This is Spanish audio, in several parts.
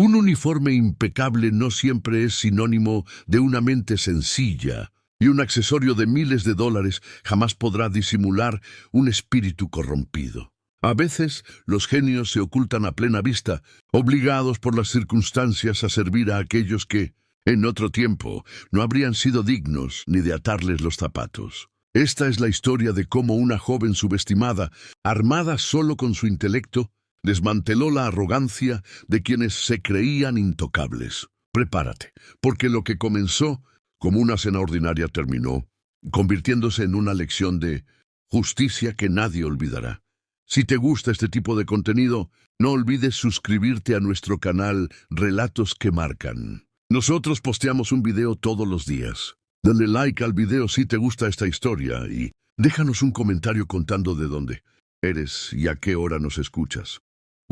Un uniforme impecable no siempre es sinónimo de una mente sencilla, y un accesorio de miles de dólares jamás podrá disimular un espíritu corrompido. A veces, los genios se ocultan a plena vista, obligados por las circunstancias a servir a aquellos que, en otro tiempo, no habrían sido dignos ni de atarles los zapatos. Esta es la historia de cómo una joven subestimada, armada solo con su intelecto, desmanteló la arrogancia de quienes se creían intocables. Prepárate, porque lo que comenzó como una cena ordinaria terminó, convirtiéndose en una lección de justicia que nadie olvidará. Si te gusta este tipo de contenido, no olvides suscribirte a nuestro canal Relatos que Marcan. Nosotros posteamos un video todos los días. Dale like al video si te gusta esta historia y déjanos un comentario contando de dónde eres y a qué hora nos escuchas.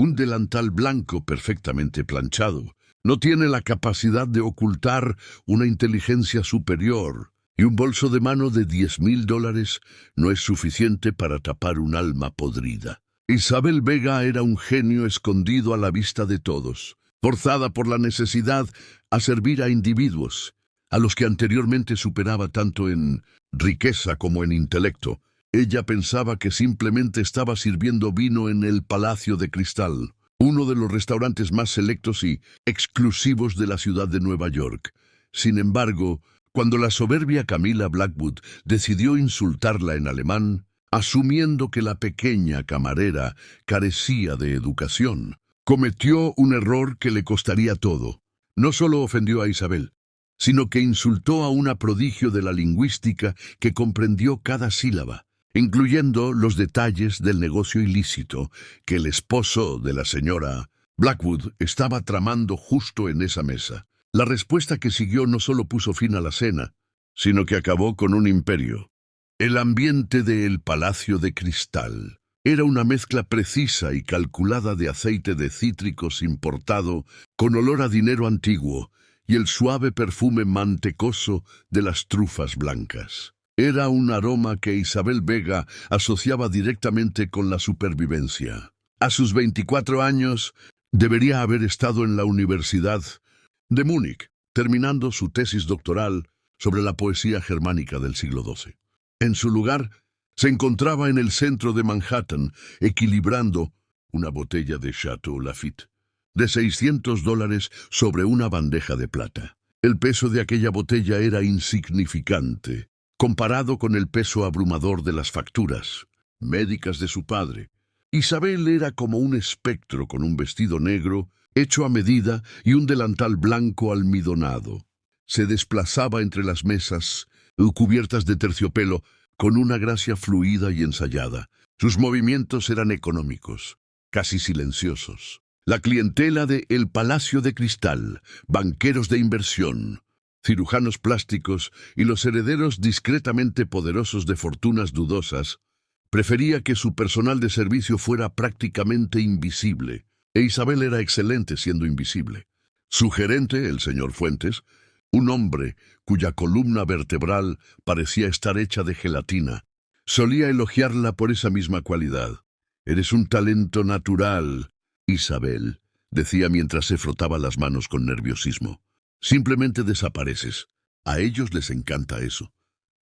Un delantal blanco perfectamente planchado no tiene la capacidad de ocultar una inteligencia superior, y un bolso de mano de $10,000 no es suficiente para tapar un alma podrida. Isabel Vega era un genio escondido a la vista de todos, forzada por la necesidad a servir a individuos, a los que anteriormente superaba tanto en riqueza como en intelecto. Ella pensaba que simplemente estaba sirviendo vino en el Palacio de Cristal, uno de los restaurantes más selectos y exclusivos de la ciudad de Nueva York. Sin embargo, cuando la soberbia Camila Blackwood decidió insultarla en alemán, asumiendo que la pequeña camarera carecía de educación, cometió un error que le costaría todo. No solo ofendió a Isabel, sino que insultó a una prodigio de la lingüística que comprendió cada sílaba, incluyendo los detalles del negocio ilícito que el esposo de la señora Blackwood estaba tramando justo en esa mesa. La respuesta que siguió no solo puso fin a la cena, sino que acabó con un imperio. El ambiente del Palacio de Cristal era una mezcla precisa y calculada de aceite de cítricos importado con olor a dinero antiguo y el suave perfume mantecoso de las trufas blancas. Era un aroma que Isabel Vega asociaba directamente con la supervivencia. A sus 24 años, debería haber estado en la Universidad de Múnich, terminando su tesis doctoral sobre la poesía germánica del siglo XII. En su lugar, se encontraba en el centro de Manhattan, equilibrando una botella de Chateau Lafite de $600 sobre una bandeja de plata. El peso de aquella botella era insignificante, comparado con el peso abrumador de las facturas médicas de su padre. Isabel era como un espectro con un vestido negro, hecho a medida, y un delantal blanco almidonado. Se desplazaba entre las mesas, cubiertas de terciopelo, con una gracia fluida y ensayada. Sus movimientos eran económicos, casi silenciosos. La clientela de El Palacio de Cristal, banqueros de inversión, cirujanos plásticos y los herederos discretamente poderosos de fortunas dudosas, prefería que su personal de servicio fuera prácticamente invisible, e Isabel era excelente siendo invisible. Su gerente, el señor Fuentes, un hombre cuya columna vertebral parecía estar hecha de gelatina, solía elogiarla por esa misma cualidad. «Eres un talento natural, Isabel», decía mientras se frotaba las manos con nerviosismo. «Simplemente desapareces. A ellos les encanta eso».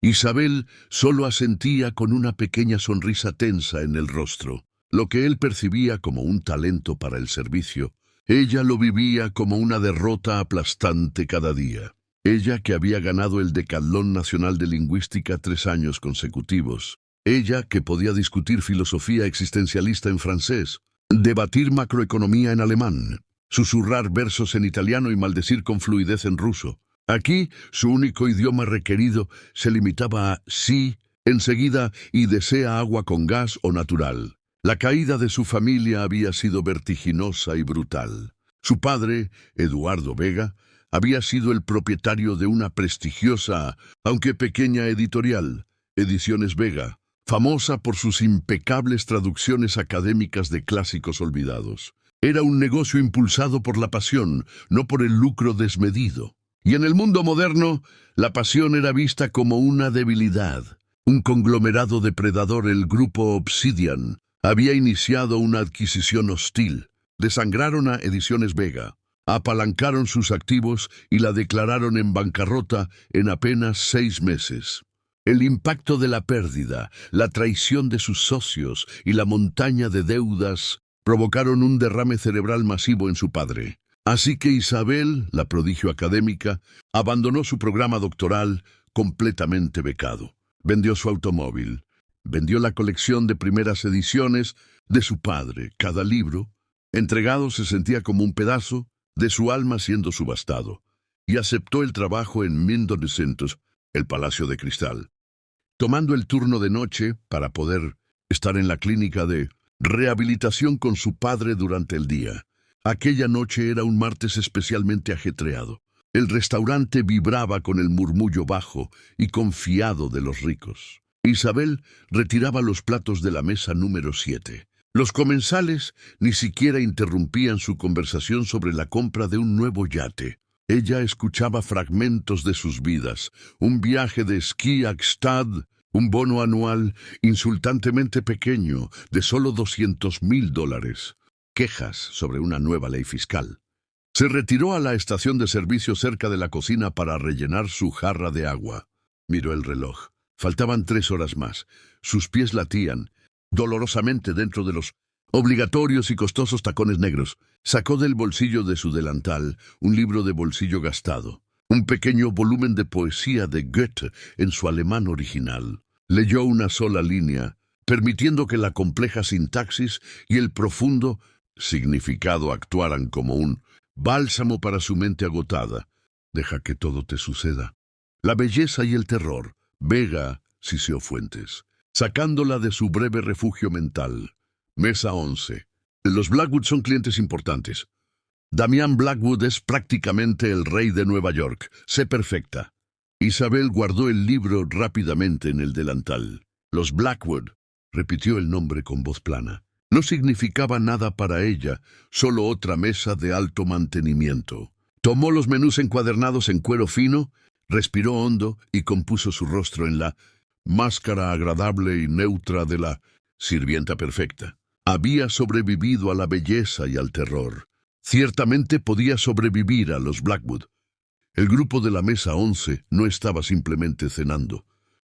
Isabel solo asentía con una pequeña sonrisa tensa en el rostro. Lo que él percibía como un talento para el servicio, ella lo vivía como una derrota aplastante cada día. Ella que había ganado el Decathlon Nacional de Lingüística 3 años consecutivos. Ella que podía discutir filosofía existencialista en francés, debatir macroeconomía en alemán, susurrar versos en italiano y maldecir con fluidez en ruso. Aquí, su único idioma requerido se limitaba a sí, enseguida y desea agua con gas o natural. La caída de su familia había sido vertiginosa y brutal. Su padre, Eduardo Vega, había sido el propietario de una prestigiosa, aunque pequeña editorial, Ediciones Vega, famosa por sus impecables traducciones académicas de clásicos olvidados. Era un negocio impulsado por la pasión, no por el lucro desmedido. Y en el mundo moderno, la pasión era vista como una debilidad. Un conglomerado depredador, el grupo Obsidian, había iniciado una adquisición hostil. Desangraron a Ediciones Vega, Apalancaron sus activos y la declararon en bancarrota en apenas 6 meses. El impacto de la pérdida, la traición de sus socios y la montaña de deudas provocaron un derrame cerebral masivo en su padre. Así que Isabel, la prodigio académica, abandonó su programa doctoral completamente becado. Vendió su automóvil, vendió la colección de primeras ediciones de su padre. Cada libro entregado se sentía como un pedazo de su alma siendo subastado, y aceptó el trabajo en 1900, el Palacio de Cristal, tomando el turno de noche para poder estar en la clínica de rehabilitación con su padre durante el día. Aquella noche era un martes especialmente ajetreado. El restaurante vibraba con el murmullo bajo y confiado de los ricos. Isabel retiraba los platos de la mesa número 7. Los comensales ni siquiera interrumpían su conversación sobre la compra de un nuevo yate. Ella escuchaba fragmentos de sus vidas, un viaje de esquí a Gstad, un bono anual insultantemente pequeño de solo $200,000, quejas sobre una nueva ley fiscal. Se retiró a la estación de servicio cerca de la cocina para rellenar su jarra de agua. Miró el reloj. Faltaban 3 horas más. Sus pies latían dolorosamente dentro de los obligatorios y costosos tacones negros. Sacó del bolsillo de su delantal un libro de bolsillo gastado, un pequeño volumen de poesía de Goethe en su alemán original. Leyó una sola línea, permitiendo que la compleja sintaxis y el profundo significado actuaran como un bálsamo para su mente agotada. Deja que todo te suceda. La belleza y el terror. Vega Ciceofuentes. Sacándola de su breve refugio mental. Mesa 11. Los Blackwood son clientes importantes. Damián Blackwood es prácticamente el rey de Nueva York. Sé perfecta. Isabel guardó el libro rápidamente en el delantal. Los Blackwood, repitió el nombre con voz plana. No significaba nada para ella, solo otra mesa de alto mantenimiento. Tomó los menús encuadernados en cuero fino, respiró hondo y compuso su rostro en la máscara agradable y neutra de la sirvienta perfecta. Había sobrevivido a la belleza y al terror. Ciertamente podía sobrevivir a los Blackwood. El grupo de la mesa 11 no estaba simplemente cenando.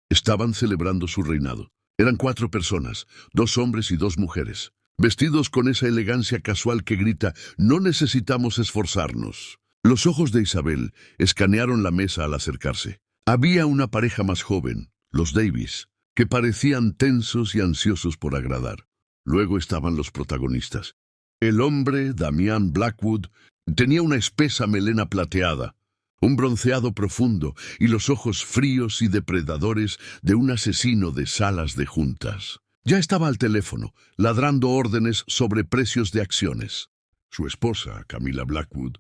Estaban celebrando su reinado. Eran 4 personas, 2 hombres y 2 mujeres, vestidos con esa elegancia casual que grita, no necesitamos esforzarnos. Los ojos de Isabel escanearon la mesa al acercarse. Había una pareja más joven, los Davis, que parecían tensos y ansiosos por agradar. Luego estaban los protagonistas. El hombre, Damián Blackwood, tenía una espesa melena plateada, un bronceado profundo y los ojos fríos y depredadores de un asesino de salas de juntas. Ya estaba al teléfono, ladrando órdenes sobre precios de acciones. Su esposa, Camila Blackwood,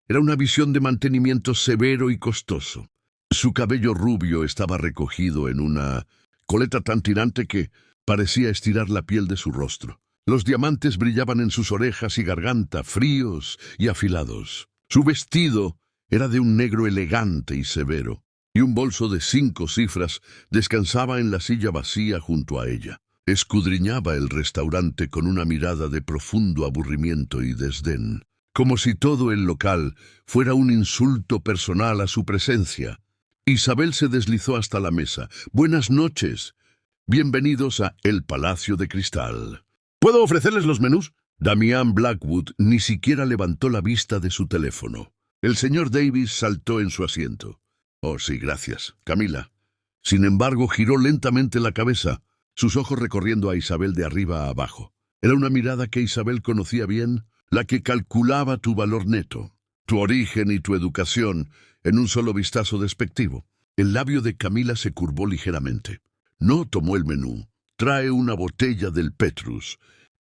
era una visión de mantenimiento severo y costoso. Su cabello rubio estaba recogido en una coleta tan tirante que parecía estirar la piel de su rostro. Los diamantes brillaban en sus orejas y garganta, fríos y afilados. Su vestido era de un negro elegante y severo, y un bolso de 5 cifras descansaba en la silla vacía junto a ella. Escudriñaba el restaurante con una mirada de profundo aburrimiento y desdén, como si todo el local fuera un insulto personal a su presencia. Isabel se deslizó hasta la mesa. Buenas noches. Bienvenidos a El Palacio de Cristal. ¿Puedo ofrecerles los menús? Damián Blackwood ni siquiera levantó la vista de su teléfono. El señor Davis saltó en su asiento. Oh, sí, gracias, Camila. Sin embargo, giró lentamente la cabeza, sus ojos recorriendo a Isabel de arriba a abajo. Era una mirada que Isabel conocía bien, la que calculaba tu valor neto, tu origen y tu educación en un solo vistazo despectivo. El labio de Camila se curvó ligeramente. No tomó el menú. Trae una botella del Petrus.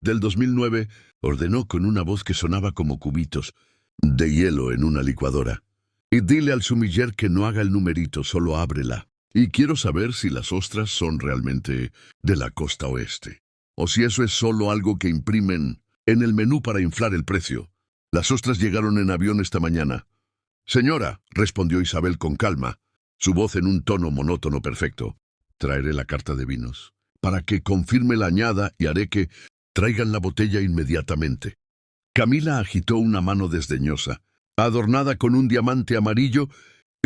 Del 2009, ordenó con una voz que sonaba como cubitos de hielo en una licuadora. Y dile al sumiller que no haga el numerito, solo ábrela. Y quiero saber si las ostras son realmente de la costa oeste, o si eso es solo algo que imprimen en el menú para inflar el precio. Las ostras llegaron en avión esta mañana. Señora, respondió Isabel con calma, su voz en un tono monótono perfecto. Traeré la carta de vinos, para que confirme la añada y haré que traigan la botella inmediatamente. Camila agitó una mano desdeñosa. adornada con un diamante amarillo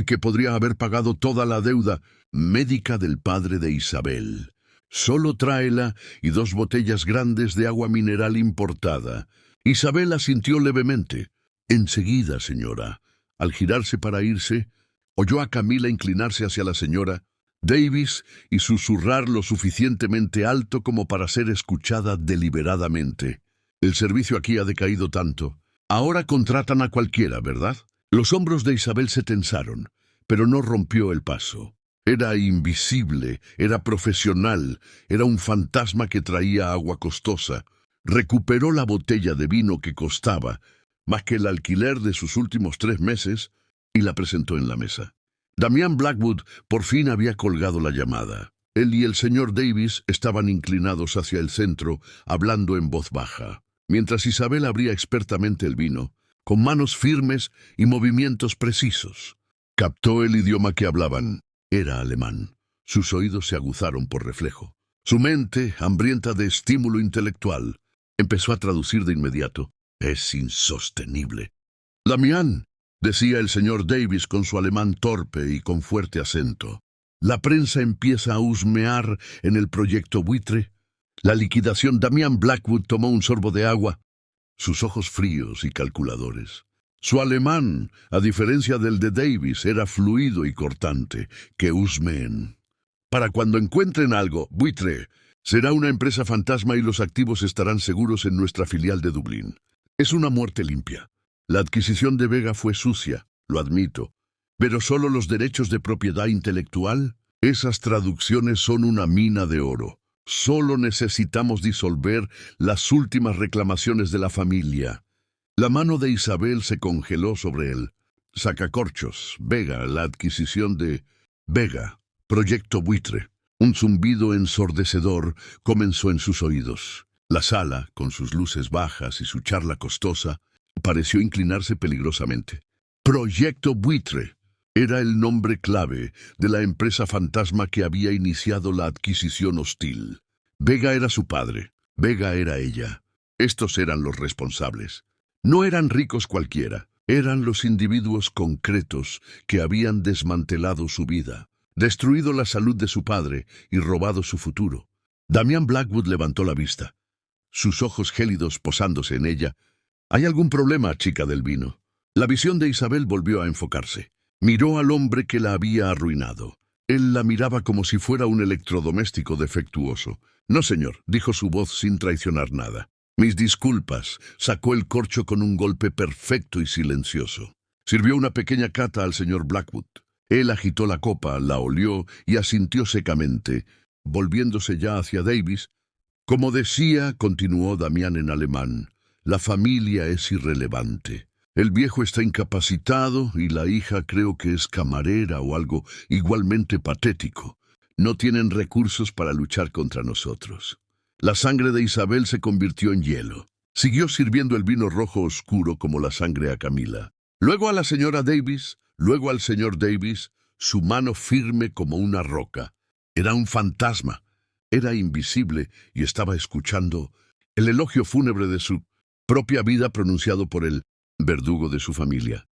que podría haber pagado toda la deuda médica del padre de Isabel. Solo tráela y 2 botellas grandes de agua mineral importada. Isabel asintió levemente. Enseguida, señora. Al girarse para irse, oyó a Camila inclinarse hacia la señora Davis y susurrar lo suficientemente alto como para ser escuchada deliberadamente. El servicio aquí ha decaído tanto. Ahora contratan a cualquiera, ¿verdad? Los hombros de Isabel se tensaron, pero no rompió el paso. Era invisible, era profesional, era un fantasma que traía agua costosa. Recuperó la botella de vino que costaba más que el alquiler de sus últimos 3 meses y la presentó en la mesa. Damián Blackwood por fin había colgado la llamada. Él y el señor Davis estaban inclinados hacia el centro, hablando en voz baja, mientras Isabel abría expertamente el vino, con manos firmes y movimientos precisos. Captó el idioma que hablaban. Era alemán. Sus oídos se aguzaron por reflejo. Su mente, hambrienta de estímulo intelectual, empezó a traducir de inmediato. Es insostenible. Damián, decía el señor Davis con su alemán torpe y con fuerte acento. La prensa empieza a husmear en el proyecto buitre. La liquidación. Damián Blackwood tomó un sorbo de agua, sus ojos fríos y calculadores. Su alemán, a diferencia del de Davis, era fluido y cortante. Que husmeen. Para cuando encuentren algo, buitre, será una empresa fantasma y los activos estarán seguros en nuestra filial de Dublín. Es una muerte limpia. La adquisición de Vega fue sucia, lo admito, pero solo los derechos de propiedad intelectual, esas traducciones son una mina de oro. Solo necesitamos disolver las últimas reclamaciones de la familia. La mano de Isabel se congeló sobre él. Sacacorchos, Vega, la adquisición de Vega, proyecto buitre. Un zumbido ensordecedor comenzó en sus oídos. La sala, con sus luces bajas y su charla costosa, pareció inclinarse peligrosamente. Proyecto buitre era el nombre clave de la empresa fantasma que había iniciado la adquisición hostil. Vega era su padre, Vega era ella. Estos eran los responsables. No eran ricos cualquiera, eran los individuos concretos que habían desmantelado su vida, destruido la salud de su padre y robado su futuro. Damián Blackwood levantó la vista, sus ojos gélidos posándose en ella. ¿Hay algún problema, chica del vino? La visión de Isabel volvió a enfocarse. Miró al hombre que la había arruinado. Él la miraba como si fuera un electrodoméstico defectuoso. No, señor, dijo su voz sin traicionar nada. Mis disculpas. Sacó el corcho con un golpe perfecto y silencioso. Sirvió una pequeña cata al señor Blackwood. Él agitó la copa, la olió y asintió secamente, volviéndose ya hacia Davis. Como decía, continuó Damián en alemán, la familia es irrelevante. El viejo está incapacitado y la hija creo que es camarera o algo igualmente patético. No tienen recursos para luchar contra nosotros. La sangre de Isabel se convirtió en hielo. Siguió sirviendo el vino rojo oscuro como la sangre a Camila. Luego a la señora Davis, luego al señor Davis, su mano firme como una roca. Era un fantasma. Era invisible y estaba escuchando el elogio fúnebre de su propia vida pronunciado por el verdugo de su familia.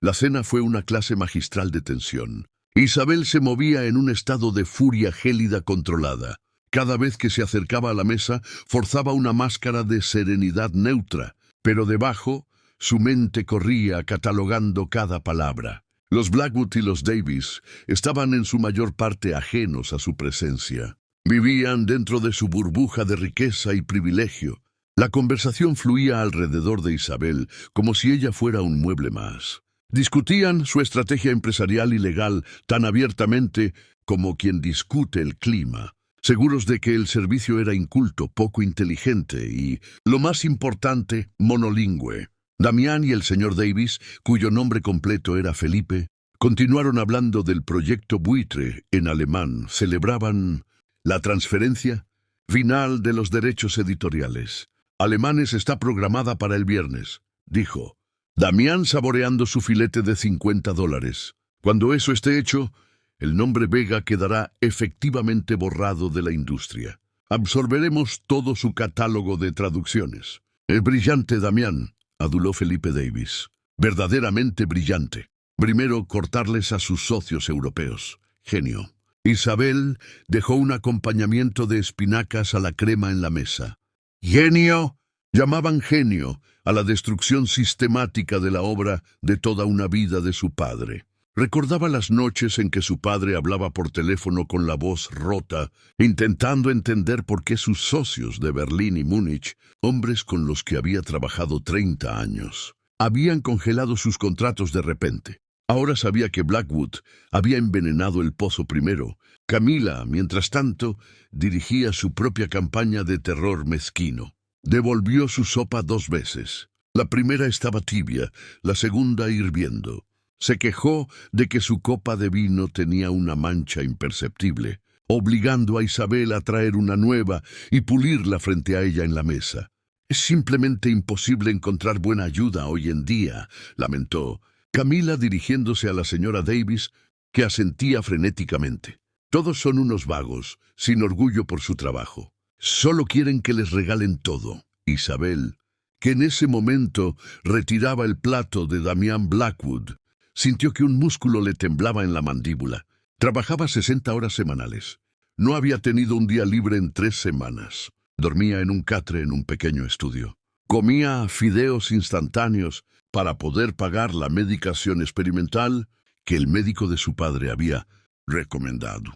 La cena fue una clase magistral de tensión. Isabel se movía en un estado de furia gélida controlada. Cada vez que se acercaba a la mesa, forzaba una máscara de serenidad neutra, pero debajo, su mente corría catalogando cada palabra. Los Blackwood y los Davis estaban en su mayor parte ajenos a su presencia. Vivían dentro de su burbuja de riqueza y privilegio. La conversación fluía alrededor de Isabel, como si ella fuera un mueble más. Discutían su estrategia empresarial y legal tan abiertamente como quien discute el clima, seguros de que el servicio era inculto, poco inteligente y, lo más importante, monolingüe. Damián y el señor Davis, cuyo nombre completo era Felipe, continuaron hablando del proyecto buitre en alemán. Celebraban la transferencia final de los derechos editoriales. Alemanes está programada para el viernes, dijo Damián saboreando su filete de $50. Cuando eso esté hecho, el nombre Vega quedará efectivamente borrado de la industria. Absorberemos todo su catálogo de traducciones. Es brillante, Damián, aduló Felipe Davis. verdaderamente brillante. Primero, cortarles a sus socios europeos. Genio. Isabel dejó un acompañamiento de espinacas a la crema en la mesa. ¡Genio! Llamaban genio a la destrucción sistemática de la obra de toda una vida de su padre. Recordaba las noches en que su padre hablaba por teléfono con la voz rota, intentando entender por qué sus socios de Berlín y Múnich, hombres con los que había trabajado 30 años, habían congelado sus contratos de repente. Ahora sabía que Blackwood había envenenado el pozo primero. Camila, mientras tanto, dirigía su propia campaña de terror mezquino. Devolvió su sopa 2 veces. La primera estaba tibia, la segunda hirviendo. Se quejó de que su copa de vino tenía una mancha imperceptible, obligando a Isabel a traer una nueva y pulirla frente a ella en la mesa. «Es simplemente imposible encontrar buena ayuda hoy en día», lamentó Camila dirigiéndose a la señora Davis, que asentía frenéticamente. «Todos son unos vagos, sin orgullo por su trabajo. Solo quieren que les regalen todo». Isabel, que en ese momento retiraba el plato de Damián Blackwood, sintió que un músculo le temblaba en la mandíbula. Trabajaba 60 horas semanales. No había tenido un día libre en 3 semanas. Dormía en un catre en un pequeño estudio. Comía fideos instantáneos para poder pagar la medicación experimental que el médico de su padre había recomendado.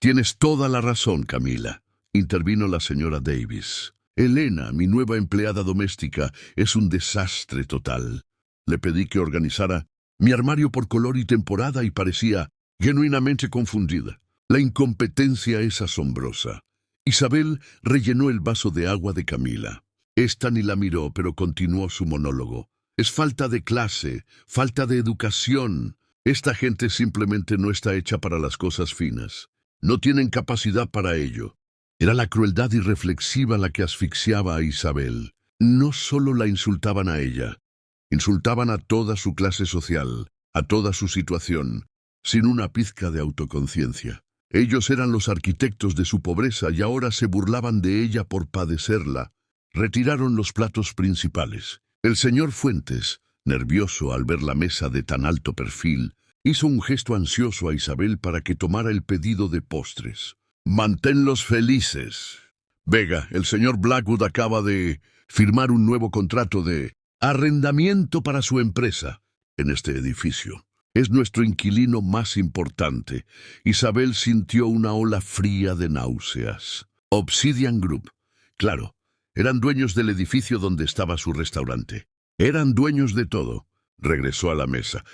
«Tienes toda la razón, Camila», intervino la señora Davis. «Elena, mi nueva empleada doméstica, es un desastre total. Le pedí que organizara mi armario por color y temporada y parecía genuinamente confundida. La incompetencia es asombrosa». Isabel rellenó el vaso de agua de Camila. Esta ni la miró, pero continuó su monólogo. «Es falta de clase, falta de educación. Esta gente simplemente no está hecha para las cosas finas. No tienen capacidad para ello». Era la crueldad irreflexiva la que asfixiaba a Isabel. No solo la insultaban a ella, insultaban a toda su clase social, a toda su situación, sin una pizca de autoconciencia. Ellos eran los arquitectos de su pobreza y ahora se burlaban de ella por padecerla. Retiraron los platos principales. El señor Fuentes, nervioso al ver la mesa de tan alto perfil, hizo un gesto ansioso a Isabel para que tomara el pedido de postres. «Manténlos felices. Vega, el señor Blackwood acaba de firmar un nuevo contrato de arrendamiento para su empresa en este edificio. Es nuestro inquilino más importante». Isabel sintió una ola fría de náuseas. Obsidian Group. Claro, eran dueños del edificio donde estaba su restaurante. Eran dueños de todo. Regresó a la mesa.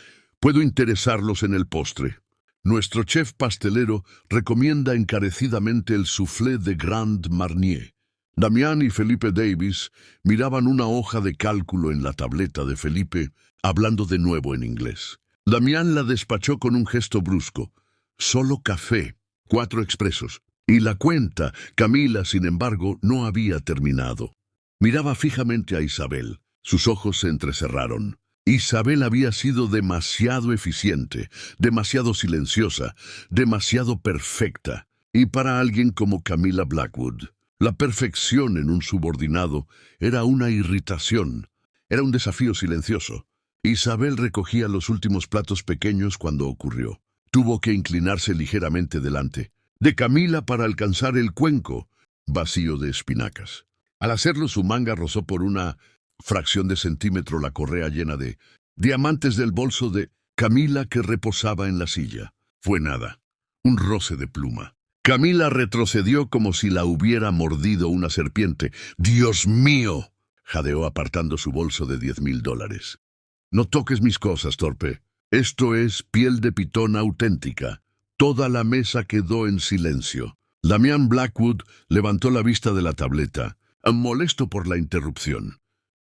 «Puedo interesarlos en el postre. Nuestro chef pastelero recomienda encarecidamente el soufflé de Grand Marnier». Damián y Felipe Davis miraban una hoja de cálculo en la tableta de Felipe, hablando de nuevo en inglés. Damián la despachó con un gesto brusco. «Solo café, 4 expresos». Y la cuenta, Camila, sin embargo, no había terminado. Miraba fijamente a Isabel. Sus ojos se entrecerraron. Isabel había sido demasiado eficiente, demasiado silenciosa, demasiado perfecta. Y para alguien como Camila Blackwood, la perfección en un subordinado era una irritación, era un desafío silencioso. Isabel recogía los últimos platos pequeños cuando ocurrió. Tuvo que inclinarse ligeramente delante de Camila para alcanzar el cuenco vacío de espinacas. Al hacerlo, su manga rozó por una fracción de centímetro la correa llena de diamantes del bolso de Camila que reposaba en la silla. Fue nada, un roce de pluma. Camila retrocedió como si la hubiera mordido una serpiente. «¡Dios mío!», jadeó apartando su bolso de $10,000. «No toques mis cosas, torpe. Esto es piel de pitón auténtica». Toda la mesa quedó en silencio. Damián Blackwood levantó la vista de la tableta, molesto por la interrupción.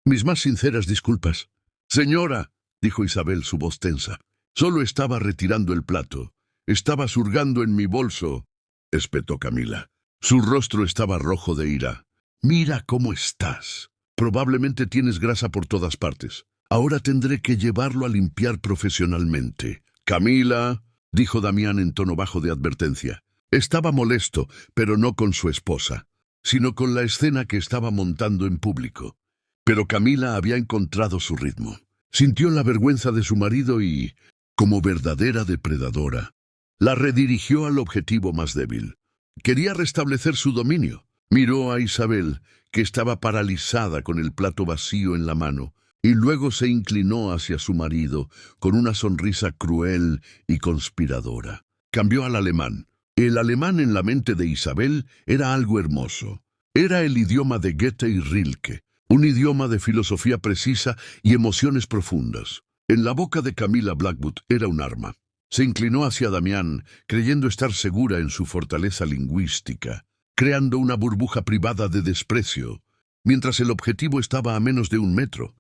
«Mis más sinceras disculpas». «Señora», dijo Isabel, su voz tensa, «solo estaba retirando el plato. Estaba hurgando en mi bolso», espetó Camila. Su rostro estaba rojo de ira. «Mira cómo estás. Probablemente tienes grasa por todas partes. Ahora tendré que llevarlo a limpiar profesionalmente». «Camila», dijo Damián en tono bajo de advertencia. Estaba molesto, pero no con su esposa, sino con la escena que estaba montando en público. Pero Camila había encontrado su ritmo. Sintió la vergüenza de su marido y, como verdadera depredadora, la redirigió al objetivo más débil. Quería restablecer su dominio. Miró a Isabel, que estaba paralizada con el plato vacío en la mano, y luego se inclinó hacia su marido con una sonrisa cruel y conspiradora. Cambió al alemán. El alemán en la mente de Isabel era algo hermoso. Era el idioma de Goethe y Rilke, un idioma de filosofía precisa y emociones profundas. En la boca de Camila Blackwood era un arma. Se inclinó hacia Damián, creyendo estar segura en su fortaleza lingüística, creando una burbuja privada de desprecio, mientras el objetivo estaba a menos de 1 metro.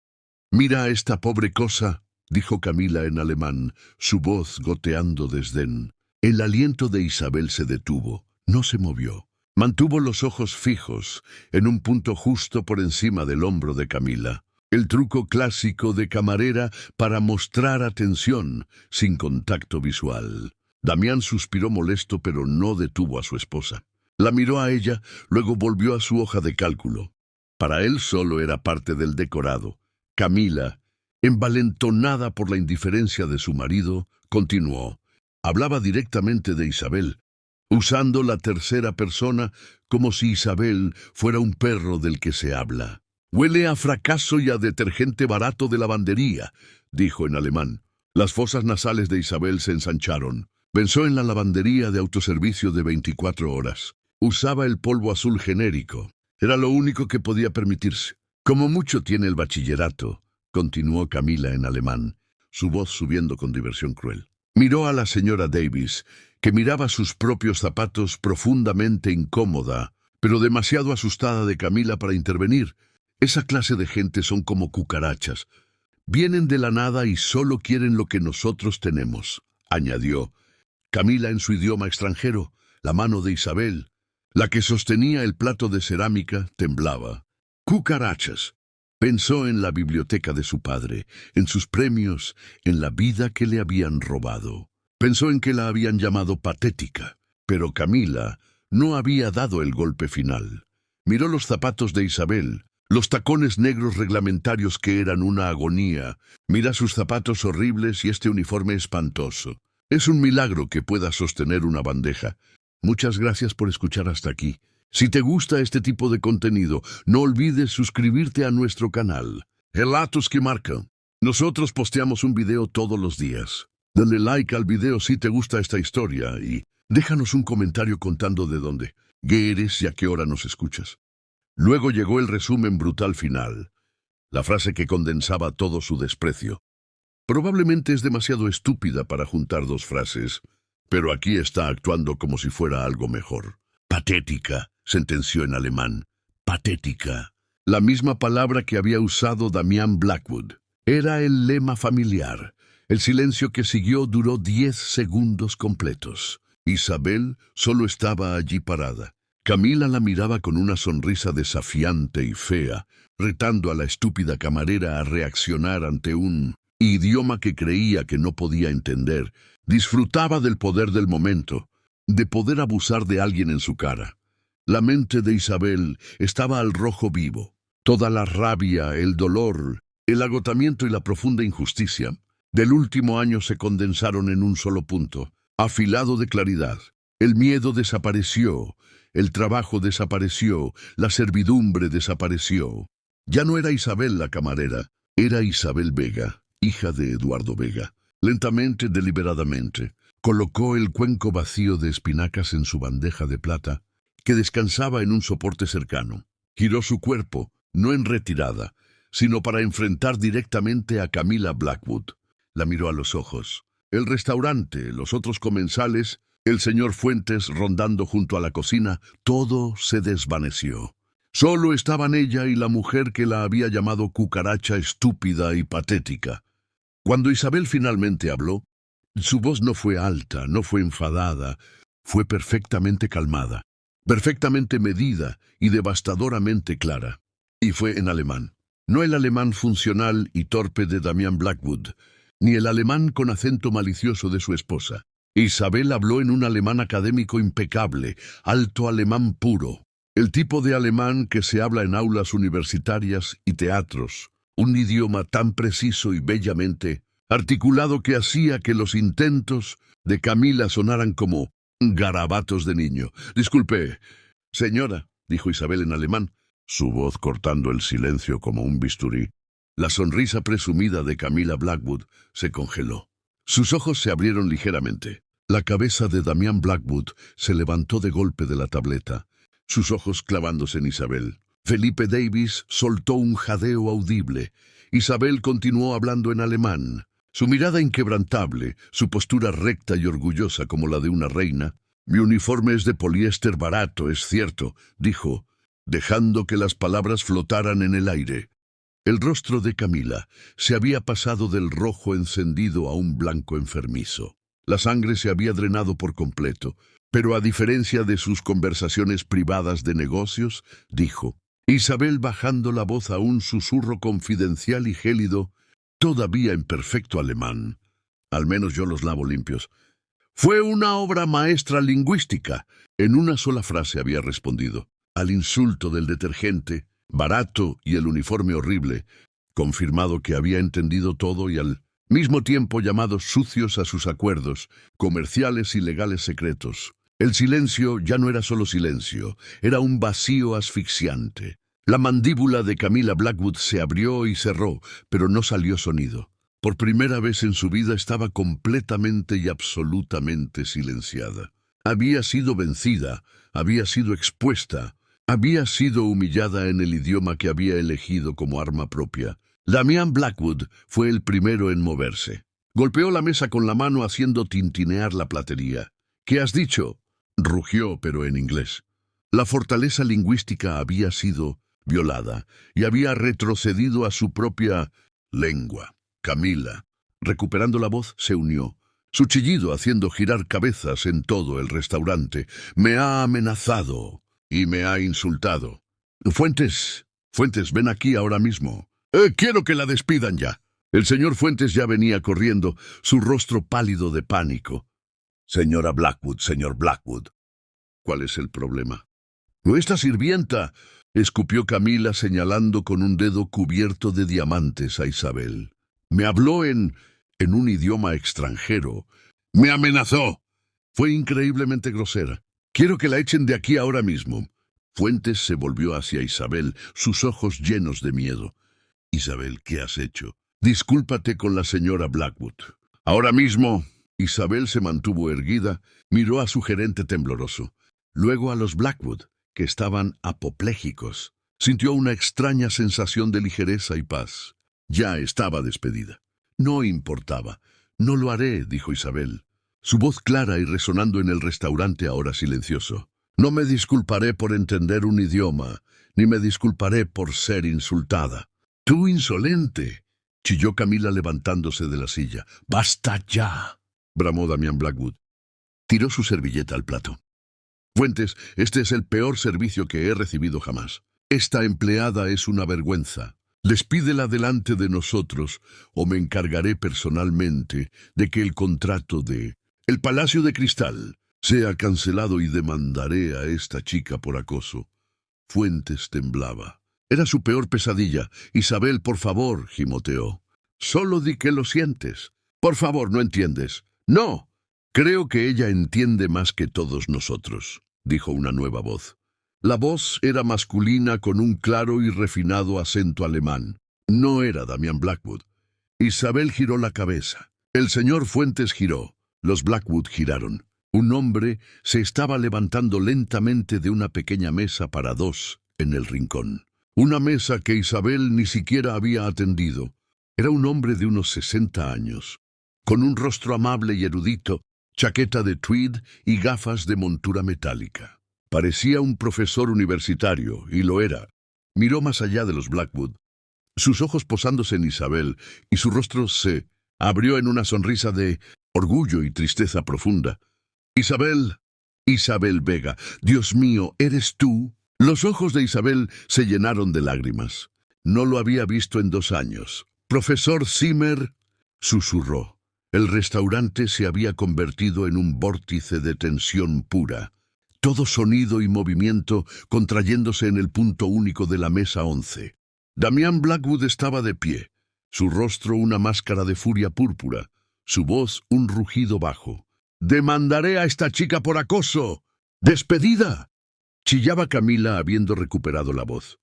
«Mira a esta pobre cosa», dijo Camila en alemán, su voz goteando desdén. El aliento de Isabel se detuvo, no se movió. Mantuvo los ojos fijos en un punto justo por encima del hombro de Camila. El truco clásico de camarera para mostrar atención sin contacto visual. Damián suspiró molesto, pero no detuvo a su esposa. La miró a ella, luego volvió a su hoja de cálculo. Para él solo era parte del decorado. Camila, envalentonada por la indiferencia de su marido, continuó. Hablaba directamente de Isabel, usando la tercera persona como si Isabel fuera un perro del que se habla. «Huele a fracaso y a detergente barato de lavandería», dijo en alemán. Las fosas nasales de Isabel se ensancharon. Pensó en la lavandería de autoservicio de 24 horas. Usaba el polvo azul genérico. Era lo único que podía permitirse. «Como mucho tiene el bachillerato», continuó Camila en alemán, su voz subiendo con diversión cruel. Miró a la señora Davis, que miraba sus propios zapatos profundamente incómoda, pero demasiado asustada de Camila para intervenir. Esa clase de gente son como cucarachas. Vienen de la nada y solo quieren lo que nosotros tenemos, añadió. Camila en su idioma extranjero, la mano de Isabel, la que sostenía el plato de cerámica, temblaba. Cucarachas. Pensó en la biblioteca de su padre, en sus premios, en la vida que le habían robado. Pensó en que la habían llamado patética, pero Camila no había dado el golpe final. Miró los zapatos de Isabel, los tacones negros reglamentarios que eran una agonía. Mira sus zapatos horribles y este uniforme espantoso. Es un milagro que pueda sostener una bandeja. Muchas gracias por escuchar hasta aquí. Si te gusta este tipo de contenido, no olvides suscribirte a nuestro canal. Relatos que marcan. Nosotros posteamos un video todos los días. Dale like al video si te gusta esta historia y déjanos un comentario contando de dónde, qué eres y a qué hora nos escuchas. Luego llegó el resumen brutal final, la frase que condensaba todo su desprecio. Probablemente es demasiado estúpida para juntar dos frases, pero aquí está actuando como si fuera algo mejor. Patética, sentenció en alemán. Patética. La misma palabra que había usado Damián Blackwood. Era el lema familiar. El silencio que siguió duró 10 segundos completos. Isabel solo estaba allí parada. Camila la miraba con una sonrisa desafiante y fea, retando a la estúpida camarera a reaccionar ante un idioma que creía que no podía entender. Disfrutaba del poder del momento, de poder abusar de alguien en su cara. La mente de Isabel estaba al rojo vivo. Toda la rabia, el dolor, el agotamiento y la profunda injusticia del último año se condensaron en un solo punto, afilado de claridad. El miedo desapareció, el trabajo desapareció, la servidumbre desapareció. Ya no era Isabel la camarera, era Isabel Vega, hija de Eduardo Vega. Lentamente, deliberadamente, colocó el cuenco vacío de espinacas en su bandeja de plata, que descansaba en un soporte cercano. Giró su cuerpo, no en retirada, sino para enfrentar directamente a Camila Blackwood. La miró a los ojos. El restaurante, los otros comensales, el señor Fuentes rondando junto a la cocina, todo se desvaneció. Solo estaban ella y la mujer que la había llamado cucaracha estúpida y patética. Cuando Isabel finalmente habló, su voz no fue alta, no fue enfadada, fue perfectamente calmada, perfectamente medida y devastadoramente clara. Y fue en alemán. No el alemán funcional y torpe de Damián Blackwood, ni el alemán con acento malicioso de su esposa. Isabel habló en un alemán académico impecable, alto alemán puro, el tipo de alemán que se habla en aulas universitarias y teatros, un idioma tan preciso y bellamente articulado que hacía que los intentos de Camila sonaran como garabatos de niño. «Disculpe, señora», dijo Isabel en alemán, su voz cortando el silencio como un bisturí. La sonrisa presumida de Camila Blackwood se congeló. Sus ojos se abrieron ligeramente. La cabeza de Damián Blackwood se levantó de golpe de la tableta, sus ojos clavándose en Isabel. Felipe Davis soltó un jadeo audible. Isabel continuó hablando en alemán. Su mirada inquebrantable, su postura recta y orgullosa como la de una reina. «Mi uniforme es de poliéster barato, es cierto», dijo, dejando que las palabras flotaran en el aire. El rostro de Camila se había pasado del rojo encendido a un blanco enfermizo. La sangre se había drenado por completo, pero a diferencia de sus conversaciones privadas de negocios, dijo, Isabel bajando la voz a un susurro confidencial y gélido, todavía en perfecto alemán. «Al menos yo los lavo limpios». «Fue una obra maestra lingüística», en una sola frase había respondido. Al insulto del detergente, barato y el uniforme horrible, confirmado que había entendido todo y al mismo tiempo llamado sucios a sus acuerdos, comerciales y legales secretos. El silencio ya no era solo silencio, era un vacío asfixiante. La mandíbula de Camila Blackwood se abrió y cerró, pero no salió sonido. Por primera vez en su vida estaba completamente y absolutamente silenciada. Había sido vencida, había sido expuesta, había sido humillada en el idioma que había elegido como arma propia. Damián Blackwood fue el primero en moverse. Golpeó la mesa con la mano haciendo tintinear la platería. «¿Qué has dicho?», rugió, pero en inglés. La fortaleza lingüística había sido violada y había retrocedido a su propia lengua. Camila, recuperando la voz, se unió. Su chillido haciendo girar cabezas en todo el restaurante. «Me ha amenazado y me ha insultado. Fuentes, ven aquí ahora mismo. Quiero que la despidan ya». El señor Fuentes ya venía corriendo, su rostro pálido de pánico. «Señora Blackwood, señor Blackwood». «¿Cuál es el problema?». «Nuestra sirvienta», escupió Camila señalando con un dedo cubierto de diamantes a Isabel. «Me habló en un idioma extranjero. Me amenazó. Fue increíblemente grosera. Quiero que la echen de aquí ahora mismo». Fuentes se volvió hacia Isabel, sus ojos llenos de miedo. «Isabel, ¿qué has hecho?». «Discúlpate con la señora Blackwood». «Ahora mismo». Isabel se mantuvo erguida, miró a su gerente tembloroso, luego a los Blackwood, que estaban apopléjicos. Sintió una extraña sensación de ligereza y paz. Ya estaba despedida. «No importaba. No lo haré», dijo Isabel, su voz clara y resonando en el restaurante ahora silencioso. «No me disculparé por entender un idioma, ni me disculparé por ser insultada». «¡Tú insolente!», chilló Camila levantándose de la silla. «¡Basta ya!», bramó Damián Blackwood. Tiró su servilleta al plato. «Fuentes, este es el peor servicio que he recibido jamás. Esta empleada es una vergüenza. Despídela delante de nosotros, o me encargaré personalmente de que el contrato de El Palacio de Cristal sea cancelado y demandaré a esta chica por acoso». Fuentes temblaba. Era su peor pesadilla. «Isabel, por favor», gimoteó. «Solo di que lo sientes. Por favor, ¿no entiendes?». «No». «Creo que ella entiende más que todos nosotros», dijo una nueva voz. La voz era masculina con un claro y refinado acento alemán. No era Damián Blackwood. Isabel giró la cabeza. El señor Fuentes giró. Los Blackwood giraron. Un hombre se estaba levantando lentamente de una pequeña mesa para dos en el rincón. Una mesa que Isabel ni siquiera había atendido. Era un hombre de unos 60 años, con un rostro amable y erudito, chaqueta de tweed y gafas de montura metálica. Parecía un profesor universitario, y lo era. Miró más allá de los Blackwood, sus ojos posándose en Isabel, y su rostro se abrió en una sonrisa de orgullo y tristeza profunda. «Isabel, Isabel Vega, Dios mío, ¿eres tú?». Los ojos de Isabel se llenaron de lágrimas. No lo había visto en 2 años. «Profesor Zimmer», susurró. El restaurante se había convertido en un vórtice de tensión pura. Todo sonido y movimiento contrayéndose en el punto único de la mesa 11. Damián Blackwood estaba de pie, su rostro una máscara de furia púrpura, su voz un rugido bajo. «¡Demandaré a esta chica por acoso! ¡Despedida!», chillaba Camila habiendo recuperado la voz.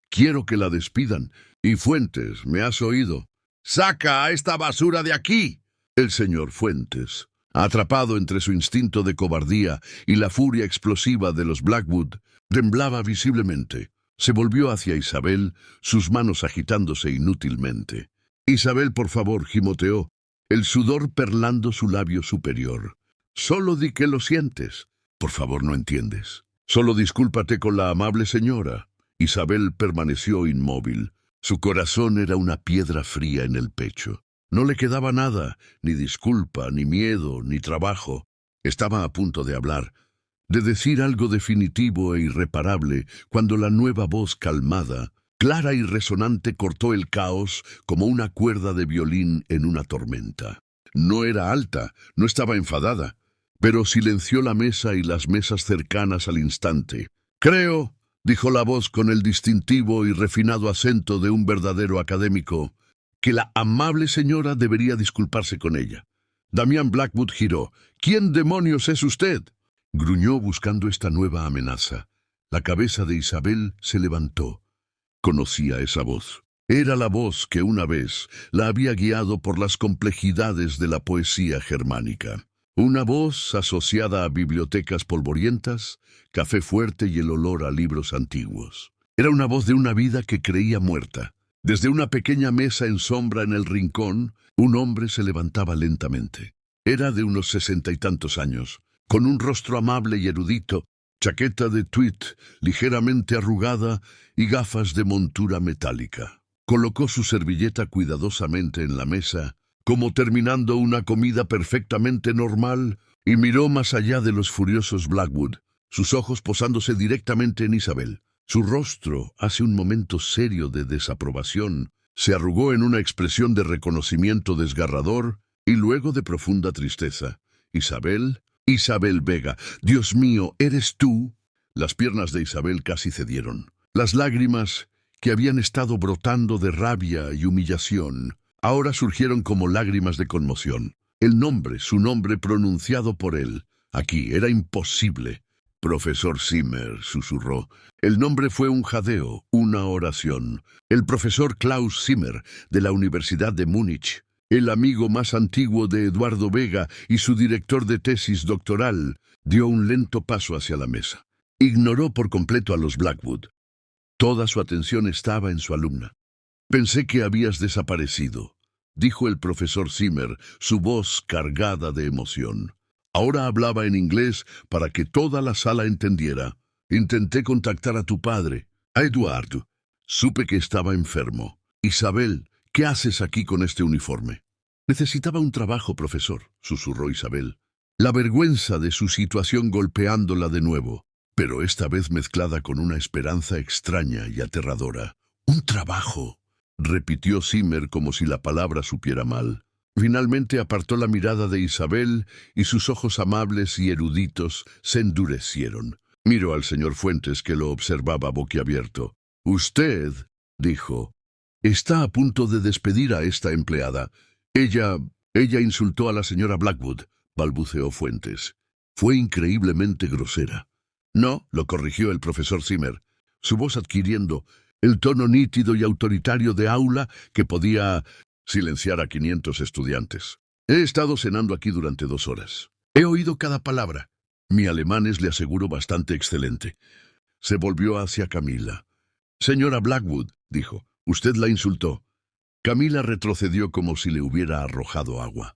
«Quiero que la despidan. Y Fuentes, ¿me has oído? ¡Saca a esta basura de aquí!». El señor Fuentes, atrapado entre su instinto de cobardía y la furia explosiva de los Blackwood, temblaba visiblemente. Se volvió hacia Isabel, sus manos agitándose inútilmente. «Isabel, por favor», gimoteó, el sudor perlando su labio superior. «Solo di que lo sientes. Por favor, no entiendes. Solo discúlpate con la amable señora». Isabel permaneció inmóvil. Su corazón era una piedra fría en el pecho. No le quedaba nada, ni disculpa, ni miedo, ni trabajo. Estaba a punto de hablar, de decir algo definitivo e irreparable, cuando la nueva voz calmada, clara y resonante, cortó el caos como una cuerda de violín en una tormenta. No era alta, no estaba enfadada, pero silenció la mesa y las mesas cercanas al instante. «Creo», dijo la voz con el distintivo y refinado acento de un verdadero académico, «que la amable señora debería disculparse con ella». Damián Blackwood giró. «¿Quién demonios es usted?», gruñó buscando esta nueva amenaza. La cabeza de Isabel se levantó. Conocía esa voz. Era la voz que una vez la había guiado por las complejidades de la poesía germánica. Una voz asociada a bibliotecas polvorientas, café fuerte y el olor a libros antiguos. Era una voz de una vida que creía muerta. Desde una pequeña mesa en sombra en el rincón, un hombre se levantaba lentamente. Era de unos 60 y tantos años, con un rostro amable y erudito, chaqueta de tweed ligeramente arrugada y gafas de montura metálica. Colocó su servilleta cuidadosamente en la mesa, como terminando una comida perfectamente normal, y miró más allá de los furiosos Blackwood, sus ojos posándose directamente en Isabel. Su rostro, hace un momento serio de desaprobación, se arrugó en una expresión de reconocimiento desgarrador y luego de profunda tristeza. «Isabel, Isabel Vega, Dios mío, ¿eres tú?». Las piernas de Isabel casi cedieron. Las lágrimas, que habían estado brotando de rabia y humillación, ahora surgieron como lágrimas de conmoción. El nombre, su nombre pronunciado por él, aquí, era imposible. «Profesor Zimmer», susurró. El nombre fue un jadeo, una oración. El profesor Klaus Zimmer, de la Universidad de Múnich, el amigo más antiguo de Eduardo Vega y su director de tesis doctoral, dio un lento paso hacia la mesa. Ignoró por completo a los Blackwood. Toda su atención estaba en su alumna. «Pensé que habías desaparecido», dijo el profesor Zimmer, su voz cargada de emoción. Ahora hablaba en inglés para que toda la sala entendiera. «Intenté contactar a tu padre, a Eduardo. Supe que estaba enfermo. Isabel, ¿qué haces aquí con este uniforme?». «Necesitaba un trabajo, profesor», susurró Isabel, la vergüenza de su situación golpeándola de nuevo, pero esta vez mezclada con una esperanza extraña y aterradora. «¿Un trabajo?», repitió Zimmer como si la palabra supiera mal. Finalmente apartó la mirada de Isabel y sus ojos amables y eruditos se endurecieron. Miró al señor Fuentes, que lo observaba boquiabierto. «Usted», dijo, «está a punto de despedir a esta empleada». Ella insultó a la señora Blackwood», balbuceó Fuentes. «Fue increíblemente grosera». «No», lo corrigió el profesor Zimmer, su voz adquiriendo el tono nítido y autoritario de aula que podía silenciar a 500 estudiantes. «He estado cenando aquí durante 2 horas. He oído cada palabra. Mi alemán es, le aseguro, bastante excelente». Se volvió hacia Camila. «Señora Blackwood», dijo, «usted la insultó». Camila retrocedió como si le hubiera arrojado agua.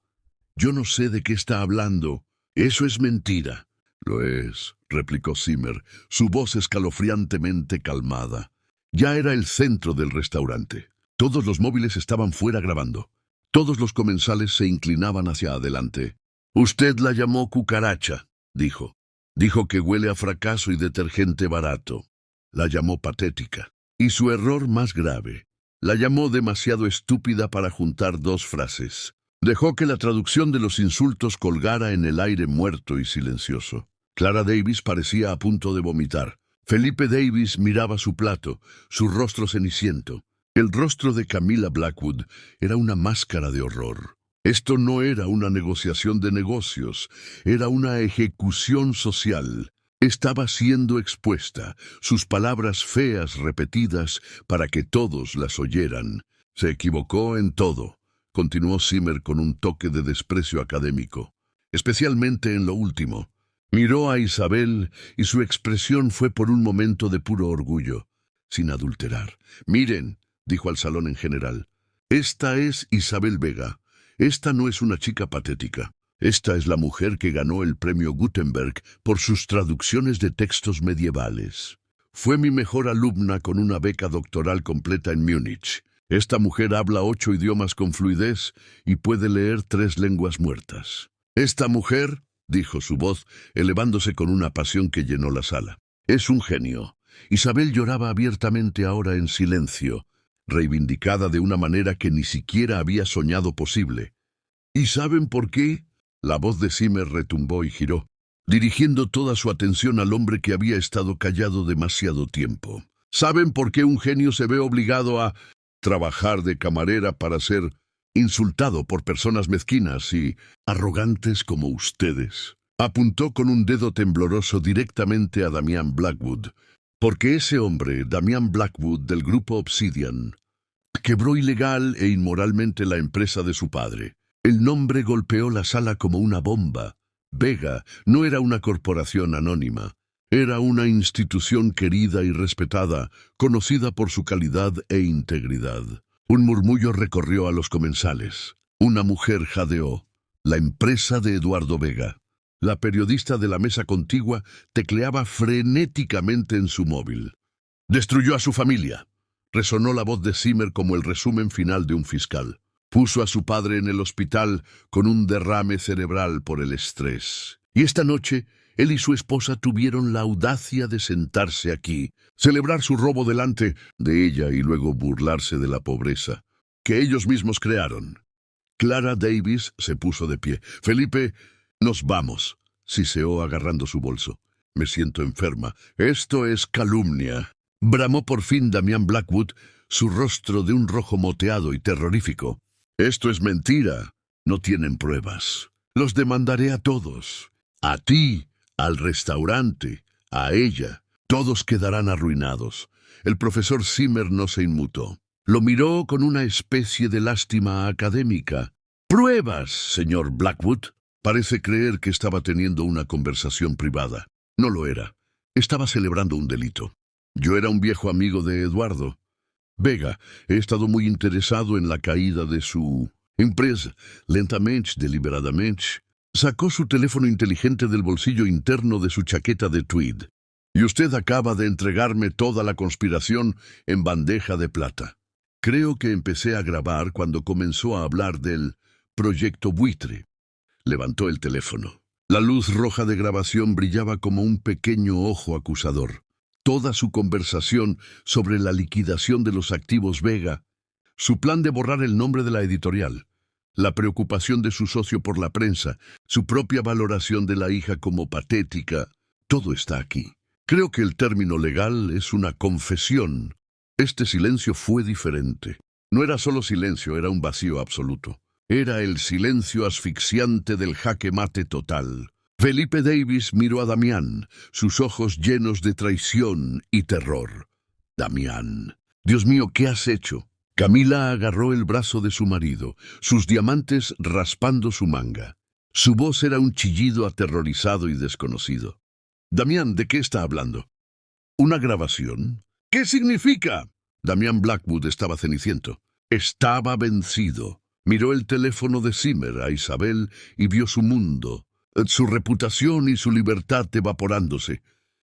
«Yo no sé de qué está hablando. Eso es mentira». «Lo es», replicó Zimmer, su voz escalofriantemente calmada. Ya era el centro del restaurante. Todos los móviles estaban fuera grabando. Todos los comensales se inclinaban hacia adelante. «Usted la llamó cucaracha», dijo. «Dijo que huele a fracaso y detergente barato». La llamó patética. Y su error más grave, la llamó demasiado estúpida para juntar 2 frases. Dejó que la traducción de los insultos colgara en el aire muerto y silencioso. Clara Davis parecía a punto de vomitar. Felipe Davis miraba su plato, su rostro ceniciento. El rostro de Camila Blackwood era una máscara de horror. Esto no era una negociación de negocios, era una ejecución social. Estaba siendo expuesta, sus palabras feas repetidas para que todos las oyeran. Se equivocó en todo, continuó Zimmer con un toque de desprecio académico, especialmente en lo último. Miró a Isabel y su expresión fue por un momento de puro orgullo, sin adulterar. Miren, dijo al salón en general, esta es Isabel Vega. Esta no es una chica patética. Esta es la mujer que ganó el premio Gutenberg por sus traducciones de textos medievales. Fue mi mejor alumna con una beca doctoral completa en Múnich. Esta mujer habla 8 idiomas con fluidez y puede leer 3 lenguas muertas. Esta mujer, dijo su voz, elevándose con una pasión que llenó la sala, es un genio. Isabel lloraba abiertamente ahora en silencio, reivindicada de una manera que ni siquiera había soñado posible. ¿Y saben por qué? La voz de Zimmer retumbó y giró, dirigiendo toda su atención al hombre que había estado callado demasiado tiempo. ¿Saben por qué un genio se ve obligado a trabajar de camarera para ser insultado por personas mezquinas y arrogantes como ustedes? Apuntó con un dedo tembloroso directamente a Damian Blackwood, porque ese hombre, Damian Blackwood del grupo Obsidian, quebró ilegal e inmoralmente la empresa de su padre. El nombre golpeó la sala como una bomba. Vega no era una corporación anónima. Era una institución querida y respetada, conocida por su calidad e integridad. Un murmullo recorrió a los comensales. Una mujer jadeó. La empresa de Eduardo Vega. La periodista de la mesa contigua tecleaba frenéticamente en su móvil. «Destruyó a su familia», resonó la voz de Zimmer como el resumen final de un fiscal. Puso a su padre en el hospital con un derrame cerebral por el estrés. Y esta noche, él y su esposa tuvieron la audacia de sentarse aquí, celebrar su robo delante de ella y luego burlarse de la pobreza que ellos mismos crearon. Clara Davis se puso de pie. «Felipe, nos vamos», siseó agarrando su bolso. «Me siento enferma. Esto es calumnia». Bramó por fin Damian Blackwood, su rostro de un rojo moteado y terrorífico. «Esto es mentira. No tienen pruebas. Los demandaré a todos. A ti, al restaurante, a ella. Todos quedarán arruinados». El profesor Zimmer no se inmutó. Lo miró con una especie de lástima académica. «¿Pruebas, señor Blackwood?» Parece creer que estaba teniendo una conversación privada. No lo era. Estaba celebrando un delito. Yo era un viejo amigo de Eduardo Vega. He estado muy interesado en la caída de su empresa. Lentamente, deliberadamente, sacó su teléfono inteligente del bolsillo interno de su chaqueta de tweed. «Y usted acaba de entregarme toda la conspiración en bandeja de plata. Creo que empecé a grabar cuando comenzó a hablar del proyecto buitre». Levantó el teléfono. La luz roja de grabación brillaba como un pequeño ojo acusador. Toda su conversación sobre la liquidación de los activos Vega, su plan de borrar el nombre de la editorial, la preocupación de su socio por la prensa, su propia valoración de la hija como patética, todo está aquí. Creo que el término legal es una confesión. Este silencio fue diferente. No era solo silencio, era un vacío absoluto. Era el silencio asfixiante del jaque mate total. Felipe Davis miró a Damián, sus ojos llenos de traición y terror. «Damián, Dios mío, ¿qué has hecho?» Camila agarró el brazo de su marido, sus diamantes raspando su manga. Su voz era un chillido aterrorizado y desconocido. «Damián, ¿de qué está hablando?» «¿Una grabación? ¿Qué significa?» Damian Blackwood estaba ceniciento. Estaba vencido. Miró el teléfono de Zimmer a Isabel y vio su mundo, su reputación y su libertad evaporándose.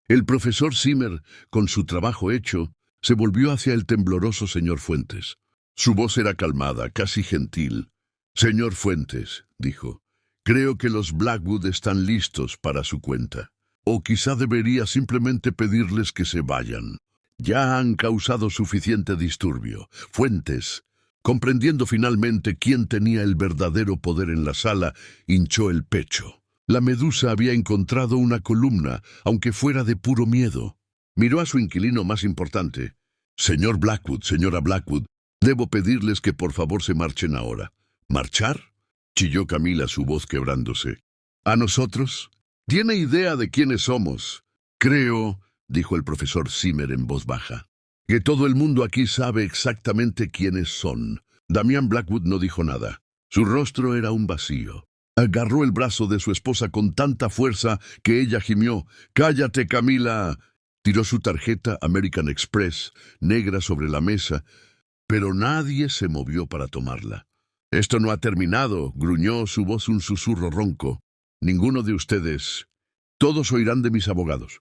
El profesor Zimmer, con su trabajo hecho, se volvió hacia el tembloroso señor Fuentes. Su voz era calmada, casi gentil. «Señor Fuentes», dijo, «creo que los Blackwood están listos para su cuenta. O quizá debería simplemente pedirles que se vayan. Ya han causado suficiente disturbio. Fuentes, comprendiendo finalmente quién tenía el verdadero poder en la sala, hinchó el pecho. La medusa había encontrado una columna, aunque fuera de puro miedo. Miró a su inquilino más importante. «Señor Blackwood, señora Blackwood, Debo pedirles que por favor se marchen ahora. ¿Marchar?, chilló Camila, su voz quebrándose. ¿A nosotros? ¿Tiene idea de quiénes somos? Creo, dijo el profesor Zimmer en voz baja, que todo el mundo aquí sabe exactamente quiénes son. Damián Blackwood no dijo nada. Su rostro era un vacío. Agarró el brazo de su esposa con tanta fuerza que ella gimió. «¡Cállate, Camila!». Tiró su tarjeta American Express, negra, sobre la mesa, pero nadie se movió para tomarla. «Esto no ha terminado», gruñó, su voz un susurro ronco. «Ninguno de ustedes. Todos oirán de mis abogados».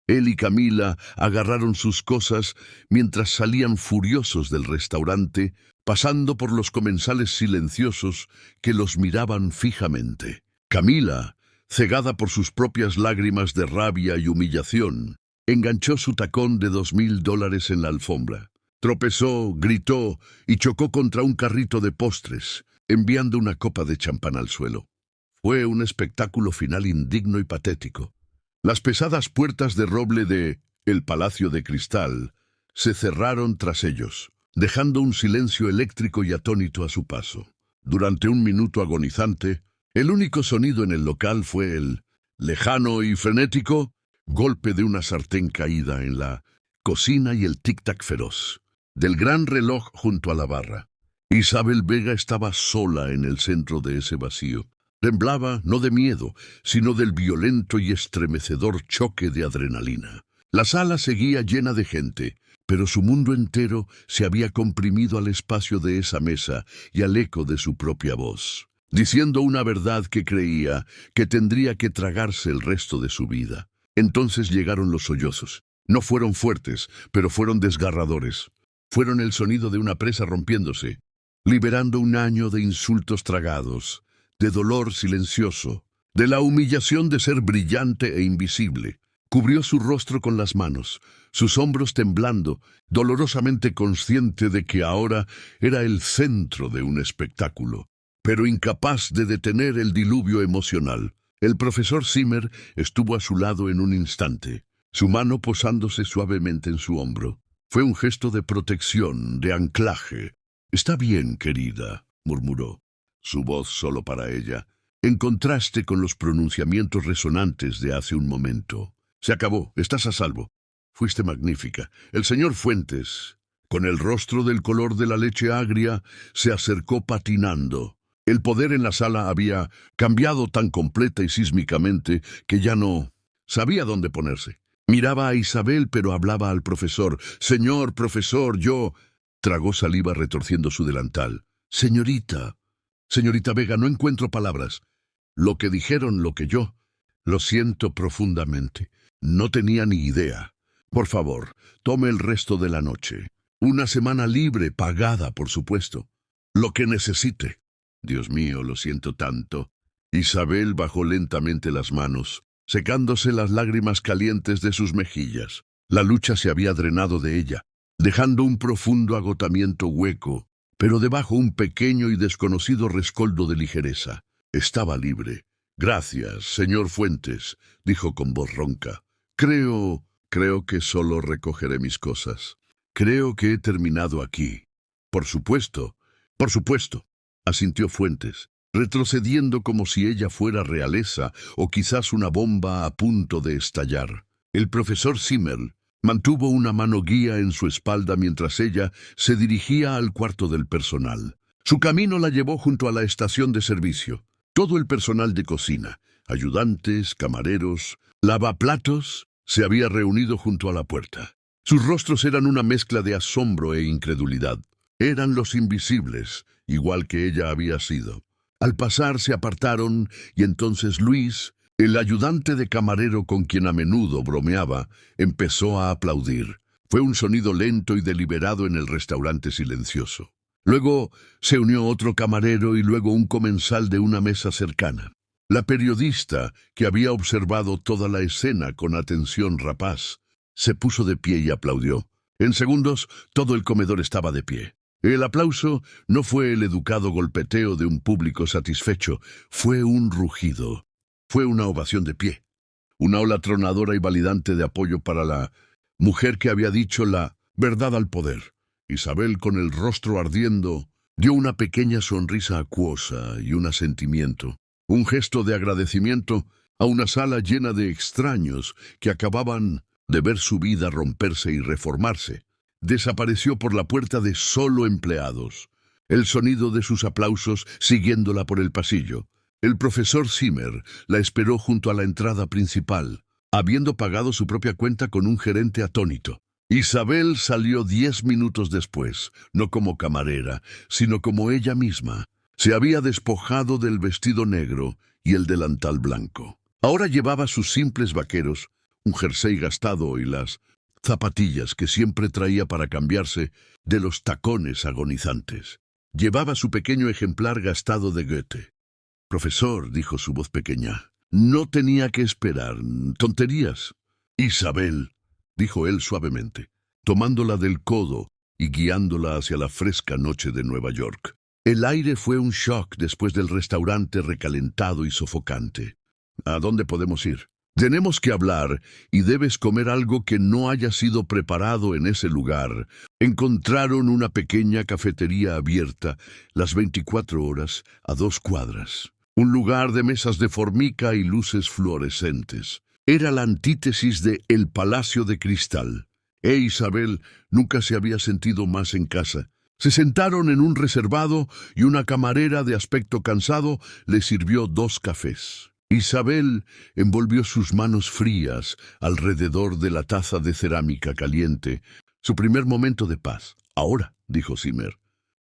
Él y Camila agarraron sus cosas mientras salían furiosos del restaurante, pasando por los comensales silenciosos que los miraban fijamente. Camila, cegada por sus propias lágrimas de rabia y humillación, enganchó su tacón de $2,000 en la alfombra. Tropezó, gritó y chocó contra un carrito de postres, enviando una copa de champán al suelo. Fue un espectáculo final indigno y patético. Las pesadas puertas de roble de El Palacio de Cristal se cerraron tras ellos, dejando un silencio eléctrico y atónito a su paso. Durante un minuto agonizante, el único sonido en el local fue el lejano y frenético golpe de una sartén caída en la cocina y el tic-tac feroz del gran reloj junto a la barra. Isabel Vega estaba sola en el centro de ese vacío. Temblaba no de miedo, sino del violento y estremecedor choque de adrenalina. La sala seguía llena de gente, pero su mundo entero se había comprimido al espacio de esa mesa y al eco de su propia voz, diciendo una verdad que creía que tendría que tragarse el resto de su vida. Entonces llegaron los sollozos. No fueron fuertes, pero fueron desgarradores. Fueron el sonido de una presa rompiéndose, liberando un año de insultos tragados, de dolor silencioso, de la humillación de ser brillante e invisible. Cubrió su rostro con las manos, sus hombros temblando, dolorosamente consciente de que ahora era el centro de un espectáculo, pero incapaz de detener el diluvio emocional. El profesor Zimmer estuvo a su lado en un instante, su mano posándose suavemente en su hombro. Fue un gesto de protección, de anclaje. «Está bien, querida», murmuró, su voz solo para ella, en contraste con los pronunciamientos resonantes de hace un momento. «Se acabó, estás a salvo. Fuiste magnífica». El señor Fuentes, con el rostro del color de la leche agria, se acercó patinando. El poder en la sala había cambiado tan completa y sísmicamente que ya no sabía dónde ponerse. Miraba a Isabel, pero hablaba al profesor. «Señor profesor, yo...». Tragó saliva retorciendo su delantal. «Señorita Vega, no encuentro palabras. Lo que dijeron, lo que yo... Lo siento profundamente. No tenía ni idea. Por favor, tome el resto de la noche. Una semana libre, pagada, por supuesto. Lo que necesite». «Dios mío, lo siento tanto». Isabel bajó lentamente las manos, secándose las lágrimas calientes de sus mejillas. La lucha se había drenado de ella, dejando un profundo agotamiento hueco, pero debajo un pequeño y desconocido rescoldo de ligereza. Estaba libre. «Gracias, señor Fuentes», dijo con voz ronca. Creo que solo recogeré mis cosas. Creo que he terminado aquí». Por supuesto», asintió Fuentes, retrocediendo como si ella fuera realeza o quizás una bomba a punto de estallar. El profesor Zimmer mantuvo una mano guía en su espalda mientras ella se dirigía al cuarto del personal. Su camino la llevó junto a la estación de servicio. Todo el personal de cocina, ayudantes, camareros, lavaplatos, se había reunido junto a la puerta. Sus rostros eran una mezcla de asombro e incredulidad. Eran los invisibles, igual que ella había sido. Al pasar se apartaron y entonces Luis, el ayudante de camarero con quien a menudo bromeaba, empezó a aplaudir. Fue un sonido lento y deliberado en el restaurante silencioso. Luego se unió otro camarero y luego un comensal de una mesa cercana. La periodista, que había observado toda la escena con atención rapaz, se puso de pie y aplaudió. En segundos, todo el comedor estaba de pie. El aplauso no fue el educado golpeteo de un público satisfecho, fue un rugido. Fue una ovación de pie. Una ola tronadora y validante de apoyo para la mujer que había dicho la verdad al poder. Isabel, con el rostro ardiendo, dio una pequeña sonrisa acuosa y un asentimiento, un gesto de agradecimiento a una sala llena de extraños que acababan de ver su vida romperse y reformarse. Desapareció por la puerta de solo empleados, el sonido de sus aplausos siguiéndola por el pasillo. El profesor Zimmer la esperó junto a la entrada principal, habiendo pagado su propia cuenta con un gerente atónito. Isabel salió 10 minutos después, no como camarera, sino como ella misma. Se había despojado del vestido negro y el delantal blanco. Ahora llevaba sus simples vaqueros, un jersey gastado y las zapatillas que siempre traía para cambiarse de los tacones agonizantes. Llevaba su pequeño ejemplar gastado de Goethe. «Profesor», dijo su voz pequeña, «no tenía que esperar. Tonterías». «Isabel», dijo él suavemente, tomándola del codo y guiándola hacia la fresca noche de Nueva York. El aire fue un shock después del restaurante recalentado y sofocante. «¿A dónde podemos ir?» «Tenemos que hablar y debes comer algo que no haya sido preparado en ese lugar». Encontraron una pequeña cafetería abierta las 24 horas a 2 cuadras. Un lugar de mesas de formica y luces fluorescentes. Era la antítesis de El Palacio de Cristal. Isabel nunca se había sentido más en casa. Se sentaron en un reservado y una camarera de aspecto cansado le sirvió 2 cafés. Isabel envolvió sus manos frías alrededor de la taza de cerámica caliente. Su primer momento de paz. «Ahora», dijo Zimmer,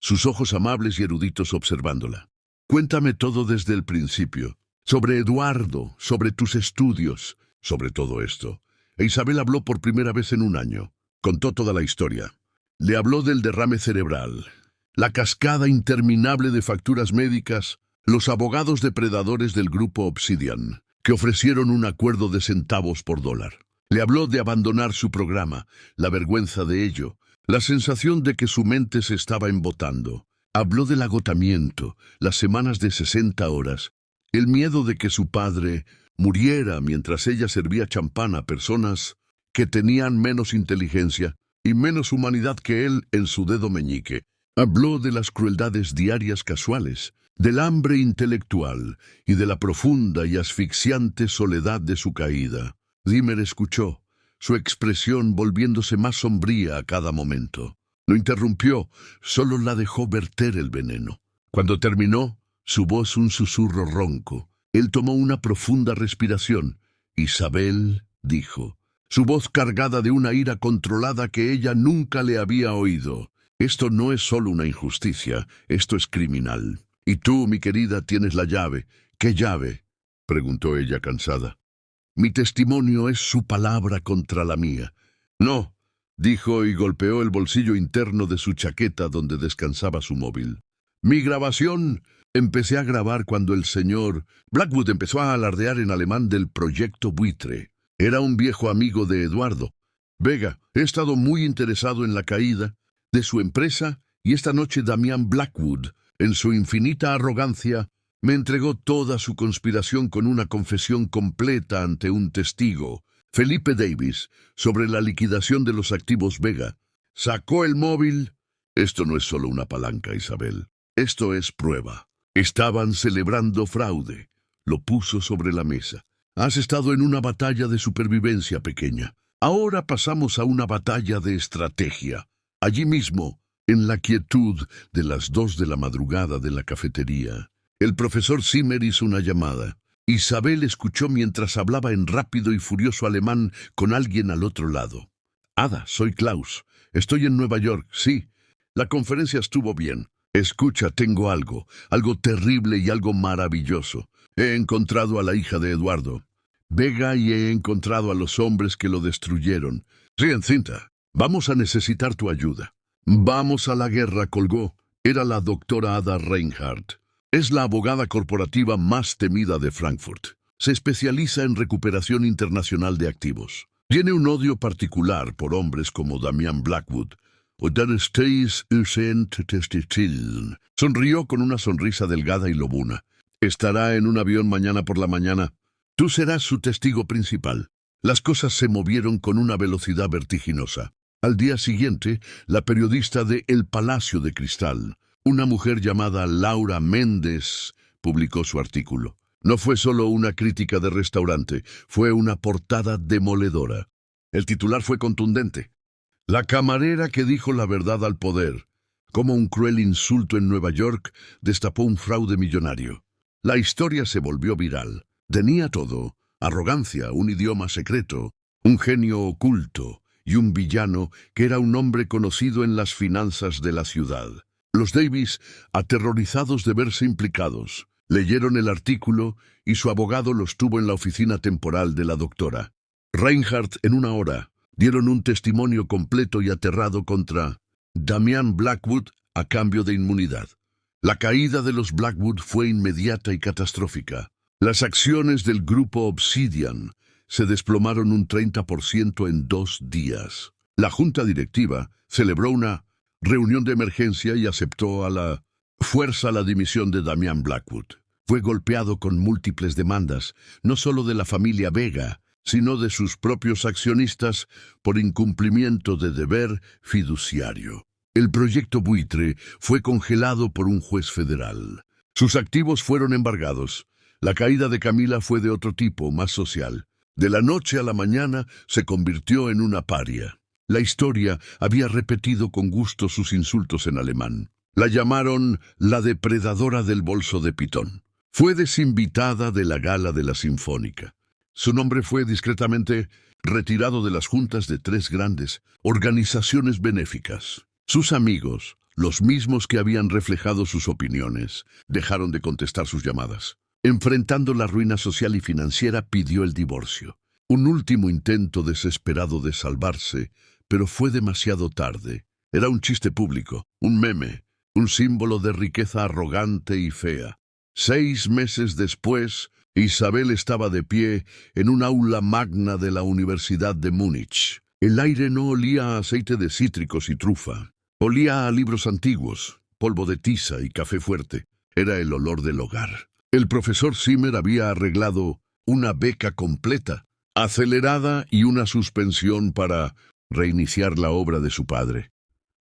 sus ojos amables y eruditos observándola. «Cuéntame todo desde el principio. Sobre Eduardo, sobre tus estudios, sobre todo esto». Isabel habló por primera vez en un año. Contó toda la historia. Le habló del derrame cerebral, la cascada interminable de facturas médicas, los abogados depredadores del grupo Obsidian, que ofrecieron un acuerdo de centavos por dólar. Le habló de abandonar su programa, la vergüenza de ello, la sensación de que su mente se estaba embotando. Habló del agotamiento, las semanas de 60 horas, el miedo de que su padre muriera mientras ella servía champán a personas que tenían menos inteligencia y menos humanidad que él en su dedo meñique. Habló de las crueldades diarias casuales, del hambre intelectual y de la profunda y asfixiante soledad de su caída. Zimmer escuchó, su expresión volviéndose más sombría a cada momento. Lo interrumpió, solo la dejó verter el veneno. Cuando terminó, su voz un susurro ronco. Él tomó una profunda respiración. «Isabel», dijo, su voz cargada de una ira controlada que ella nunca le había oído. «Esto no es solo una injusticia, esto es criminal. Y tú, mi querida, tienes la llave». «¿Qué llave?», preguntó ella cansada. «Mi testimonio es su palabra contra la mía». «No», dijo y golpeó el bolsillo interno de su chaqueta donde descansaba su móvil. «Mi grabación. Empecé a grabar cuando el señor Blackwood empezó a alardear en alemán del proyecto Buitre. Era un viejo amigo de Eduardo. Vega, he estado muy interesado en la caída de su empresa y esta noche Damián Blackwood, en su infinita arrogancia, me entregó toda su conspiración con una confesión completa ante un testigo, Felipe Davis, sobre la liquidación de los activos Vega. Sacó el móvil. Esto no es solo una palanca, Isabel. Esto es prueba. Estaban celebrando fraude. Lo puso sobre la mesa. Has estado en una batalla de supervivencia pequeña. Ahora pasamos a una batalla de estrategia. Allí mismo, en la quietud de las 2 de la madrugada de la cafetería, el profesor Zimmer hizo una llamada. Isabel escuchó mientras hablaba en rápido y furioso alemán con alguien al otro lado. «Ada, soy Klaus. Estoy en Nueva York, sí. La conferencia estuvo bien. Escucha, tengo algo terrible y algo maravilloso. He encontrado a la hija de Eduardo Vega y he encontrado a los hombres que lo destruyeron. Sí, encinta. Vamos a necesitar tu ayuda». «Vamos a la guerra», colgó. Era la doctora Ada Reinhardt. Es la abogada corporativa más temida de Frankfurt. Se especializa en recuperación internacional de activos. Tiene un odio particular por hombres como Damián Blackwood. Sonrió con una sonrisa delgada y lobuna. Estará en un avión mañana por la mañana. Tú serás su testigo principal. Las cosas se movieron con una velocidad vertiginosa. Al día siguiente, la periodista de El Palacio de Cristal, una mujer llamada Laura Méndez, publicó su artículo. No fue solo una crítica de restaurante, fue una portada demoledora. El titular fue contundente. La camarera que dijo la verdad al poder, como un cruel insulto en Nueva York destapó un fraude millonario. La historia se volvió viral. Tenía todo: arrogancia, un idioma secreto, un genio oculto y un villano que era un hombre conocido en las finanzas de la ciudad. Los Davis, aterrorizados de verse implicados, leyeron el artículo y su abogado los tuvo en la oficina temporal de la doctora Reinhardt. En una hora, dieron un testimonio completo y aterrado contra Damian Blackwood a cambio de inmunidad. La caída de los Blackwood fue inmediata y catastrófica. Las acciones del grupo Obsidian se desplomaron un 30% en 2 días. La junta directiva celebró una reunión de emergencia y aceptó a la fuerza la dimisión de Damian Blackwood. Fue golpeado con múltiples demandas, no solo de la familia Vega, sino de sus propios accionistas por incumplimiento de deber fiduciario. El proyecto Buitre fue congelado por un juez federal. Sus activos fueron embargados. La caída de Camila fue de otro tipo, más social. De la noche a la mañana se convirtió en una paria. La historia había repetido con gusto sus insultos en alemán. La llamaron la depredadora del bolso de pitón. Fue desinvitada de la gala de la Sinfónica. Su nombre fue discretamente retirado de las juntas de 3 grandes organizaciones benéficas. Sus amigos, los mismos que habían reflejado sus opiniones, dejaron de contestar sus llamadas. Enfrentando la ruina social y financiera, pidió el divorcio. Un último intento desesperado de salvarse, pero fue demasiado tarde. Era un chiste público, un meme, un símbolo de riqueza arrogante y fea. 6 meses después, Isabel estaba de pie en un aula magna de la Universidad de Múnich. El aire no olía a aceite de cítricos y trufa. Olía a libros antiguos, polvo de tiza y café fuerte. Era el olor del hogar. El profesor Zimmer había arreglado una beca completa, acelerada y una suspensión para reiniciar la obra de su padre.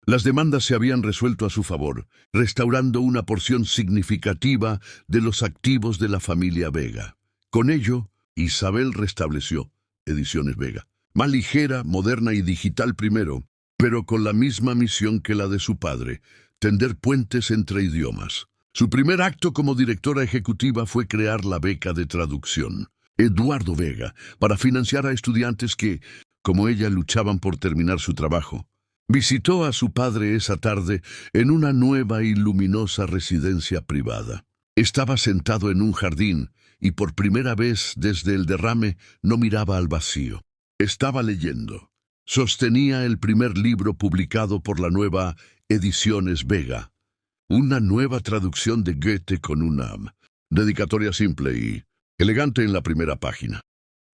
Las demandas se habían resuelto a su favor, restaurando una porción significativa de los activos de la familia Vega. Con ello, Isabel restableció Ediciones Vega, más ligera, moderna y digital primero, pero con la misma misión que la de su padre: tender puentes entre idiomas. Su primer acto como directora ejecutiva fue crear la beca de traducción Eduardo Vega para financiar a estudiantes que, como ella, luchaban por terminar su trabajo. Visitó a su padre esa tarde en una nueva y luminosa residencia privada. Estaba sentado en un jardín y por primera vez desde el derrame no miraba al vacío. Estaba leyendo. Sostenía el primer libro publicado por la nueva Ediciones Vega. Una nueva traducción de Goethe con una dedicatoria simple y elegante en la primera página.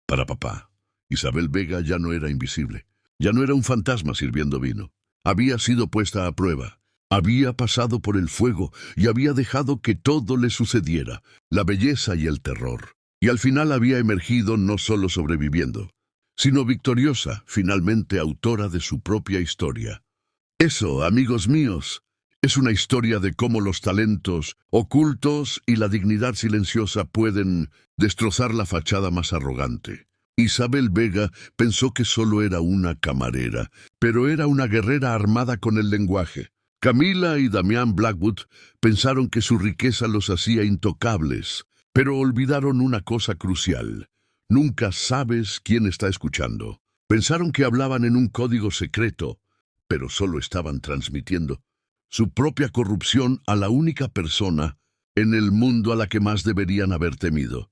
Para papá, Isabel Vega ya no era invisible. Ya no era un fantasma sirviendo vino. Había sido puesta a prueba. Había pasado por el fuego y había dejado que todo le sucediera, la belleza y el terror. Y al final había emergido no solo sobreviviendo, sino victoriosa, finalmente autora de su propia historia. Eso, amigos míos, es una historia de cómo los talentos ocultos y la dignidad silenciosa pueden destrozar la fachada más arrogante. Isabel Vega pensó que solo era una camarera, pero era una guerrera armada con el lenguaje. Camila y Damian Blackwood pensaron que su riqueza los hacía intocables, pero olvidaron una cosa crucial: nunca sabes quién está escuchando. Pensaron que hablaban en un código secreto, pero solo estaban transmitiendo su propia corrupción a la única persona en el mundo a la que más deberían haber temido.